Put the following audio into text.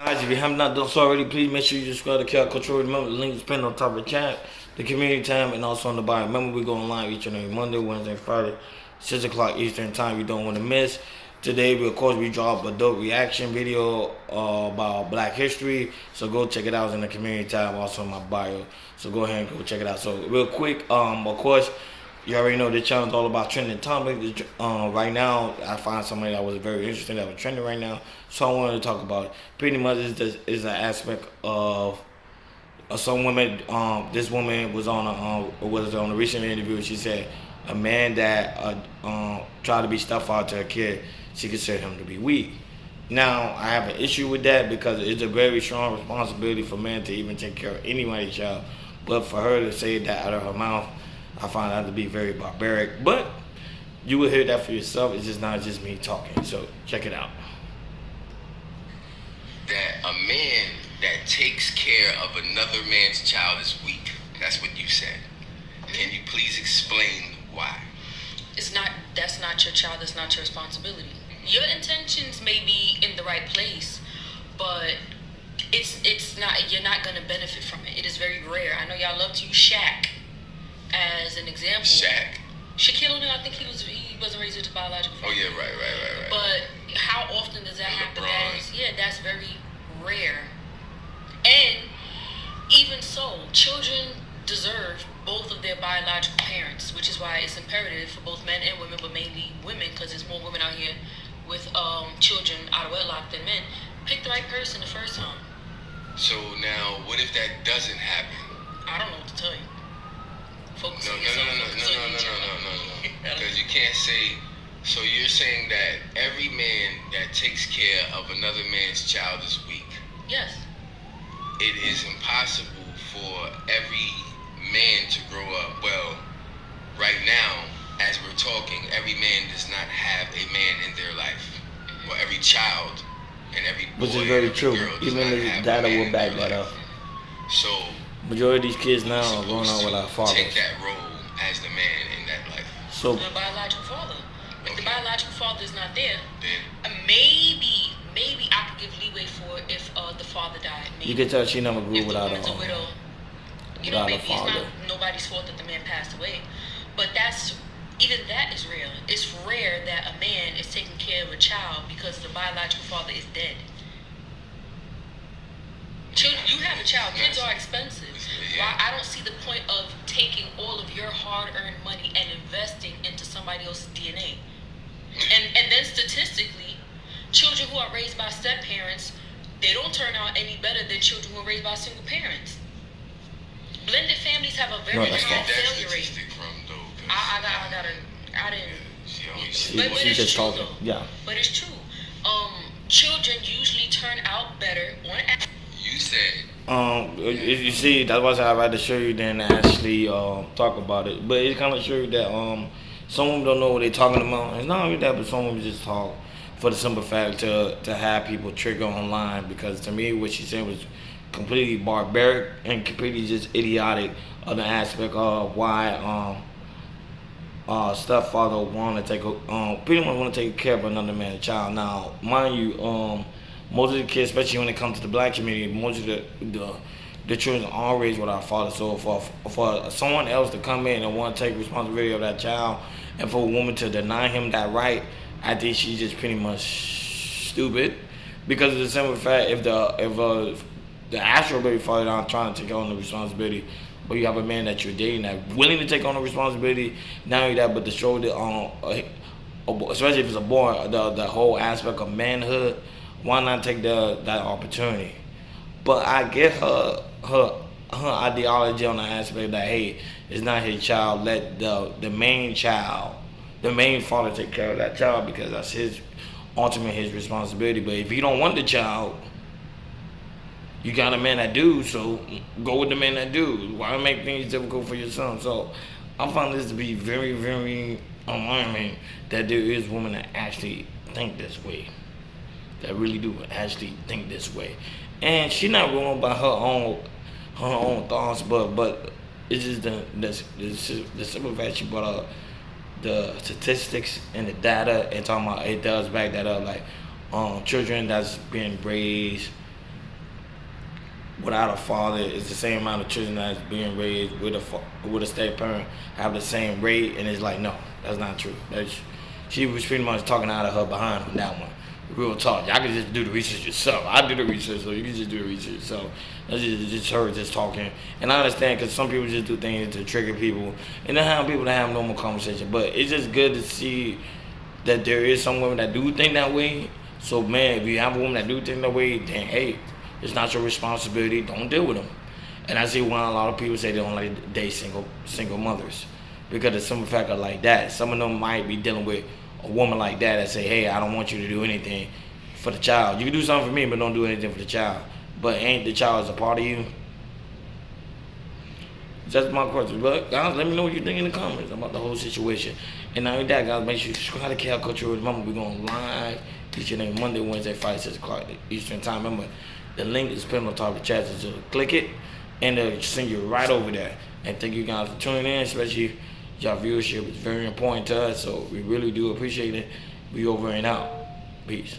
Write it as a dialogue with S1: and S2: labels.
S1: Guys, if you have not done so already, please make sure you subscribe to QR Control. Remember, the link is pinned on top of the chat, the community time, and also on the bottom. Remember, we go live each and every Monday, Wednesday, Friday, 6 o'clock Eastern time. You don't want to miss. Today, of course, we drop a dope reaction video about Black History. So go check it out in the community tab, also in my bio. So go ahead and go check it out. So real quick, of course, you already know this channel is all about trending topics. Right now, I find somebody that was very interesting that was trending right now, so I wanted to talk about it. Pretty much is an aspect of some women. This woman was on a recent interview. She said a man that tried to be stepfather to a kid, she considered him to be weak. Now, I have an issue with that because it's a very strong responsibility for men to even take care of anybody's child. But for her to say that out of her mouth, I find that to be very barbaric. But you will hear that for yourself. It's just not just me talking. So check it out.
S2: That a man that takes care of another man's child is weak. That's what you said. Can you please explain why?
S3: That's not your child, that's not your responsibility. Your intentions may be in the right place, but it's not, you're not gonna benefit from it. It is very rare. I know y'all love to use Shaq as an example.
S2: Shaq.
S3: Shaquille O'Neal, I think he wasn't raised with a biological father.
S2: Oh yeah, right.
S3: But how often does that happen?
S2: LeBron.
S3: That's very rare. And even so, children deserve both of their biological parents, which is why it's imperative for both men and women, but mainly women, because there's more women out here with children out of wedlock than men. Pick the right person the first time.
S2: So now, what if that doesn't happen?
S3: I don't know what to tell you. Focus
S2: No.
S3: on yourself.
S2: Because you can't say. So you're saying that every man that takes care of another man's child is weak.
S3: Yes.
S2: It is impossible for every man to grow up. Well, right now, as we're talking, every man does not have a man in their life. Or every child and every boy,
S1: Which is very
S2: every
S1: true.
S2: girl does
S1: Even
S2: not
S1: the
S2: have a
S1: data
S2: man
S1: will
S2: in
S1: back
S2: their
S1: that
S2: life.
S1: up.
S2: So
S1: Majority of these kids now are growing
S2: supposed
S1: up with
S2: to
S1: our fathers.
S2: take that role as the man in that life.
S1: So
S3: The biological father. If the biological father is not there,
S2: Then
S3: maybe I could give leeway for if the father died. Maybe.
S1: you can tell she never grew
S3: If the
S1: without
S3: woman's a
S1: a
S3: widow,
S1: without a
S3: maybe it's
S1: father.
S3: not nobody's fault that the man passed away. But even that is real. It's rare that a man is taking care of a child because the biological father is dead. Children, you have a child. Kids are expensive. Why? I don't see the point of taking all of your hard-earned money and investing into somebody else's DNA. And then statistically, children who are raised by step-parents, they don't turn out any better than children who are raised by single parents. Blended families have a very high failure rate. I didn't.
S1: She's just talking. Yeah.
S3: But it's true. Children usually turn out better on average.
S2: you said.
S1: You see, that's why I'd rather show you than actually talk about it. But it kind of show you that some of them don't know what they're talking about. It's not only that, but some of them just talk for the simple fact to have people trigger online. Because to me, what she said was completely barbaric and completely just idiotic of the aspect of why stepfather want to pretty much want to take care of another man's child. Now, mind you, most of the kids, especially when it comes to the black community, most of the children are raised with our father. So for someone else to come in and want to take responsibility of that child, and for a woman to deny him that right, I think she's just pretty much stupid. Because of the simple fact, if the actual baby father not trying to take on the responsibility, but you have a man that you're dating that willing to take on the responsibility, not only that, but to show the especially if it's a boy, the whole aspect of manhood. Why not take that opportunity? But I get her ideology on the aspect that, hey, it's not his child. Let the main father take care of that child because that's his responsibility. But if you don't want the child, you got a man that do, so go with the man that do. Why make things difficult for your son? So I found this to be very, very alarming that there is women that actually think this way. That really do actually think this way. And she's not going by her own thoughts, but it's just the simple fact she brought up the statistics and the data and talking about it does back that up, like children that's being raised without a father is the same amount of children that's being raised with a step parent have the same rate, and it's like no, that's not true. She was pretty much talking out of her behind on that one. Real talk. Y'all can just do the research yourself. I do the research, so you can just do the research. So that's just her just talking. And I understand because some people just do things to trigger people and then have people to have normal conversation. But it's just good to see that there is some women that do think that way. So man, if you have a woman that do think that way, then hey, it's not your responsibility. Don't deal with them. And I see why a lot of people say they don't like to date single mothers because of some factor like that. Some of them might be dealing with a woman like that say, hey, I don't want you to do anything for the child. You can do something for me, but don't do anything for the child. But ain't the child as a part of you? That's my question. But guys, let me know what you think in the comments about the whole situation. And not only that, guys, make sure you subscribe to Cal Culture. Remember, we're going live each and every Monday, Wednesday, Friday, 6 o'clock Eastern Time. Remember, the link is pinned on top of the chat, so click it, and they'll send you right over there. And thank you guys for tuning in, especially y'all viewership is very important to us, so we really do appreciate it. We over and out. Peace.